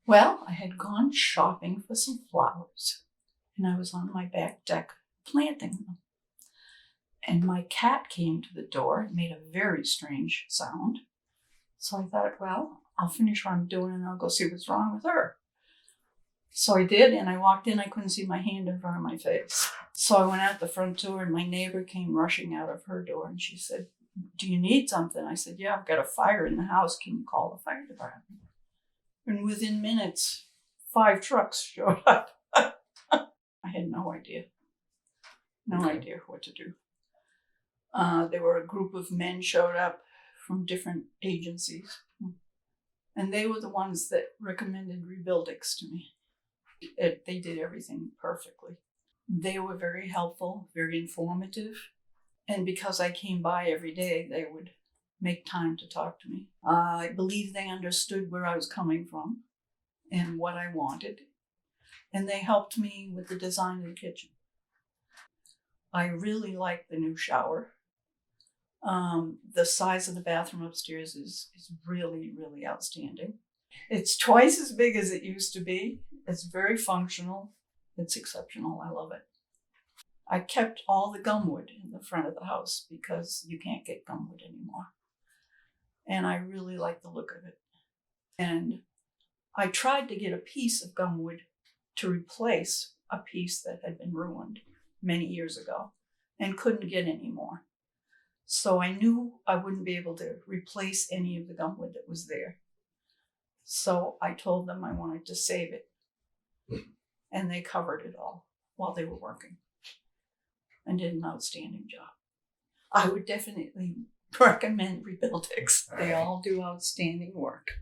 Well, I had gone shopping for some flowers, and I was on my back deck planting them. And my cat came to the door and made a very strange sound. So I thought, well, I'll finish what I'm doing and I'll go see what's wrong with her. So I did, and I walked in. I couldn't see my hand in front of my face. So I went out the front door, and my neighbor came rushing out of her door, and she said, "Do you need something?" I said, "Yeah, I've got a fire in the house. Can you call the fire department?" And within minutes, 5 trucks showed up. I had no idea what to do. There were a group of men showed up from different agencies, and they were the ones that recommended RebuildEx to me. They did everything perfectly. They were very helpful, very informative, and because I came by every day, they would make time to talk to me. I believe they understood where I was coming from and what I wanted, and they helped me with the design of the kitchen. I really like the new shower. The size of the bathroom upstairs is really, really outstanding. It's twice as big as it used to be. It's very functional. It's exceptional. I love it. I kept all the gumwood in the front of the house because you can't get gumwood anymore. And I really like the look of it. And I tried to get a piece of gumwood to replace a piece that had been ruined many years ago and couldn't get any more. So I knew I wouldn't be able to replace any of the gumwood that was there. So I told them I wanted to save it. And they covered it all while they were working and did an outstanding job. I would definitely recommend RebuildEx. They all do outstanding work.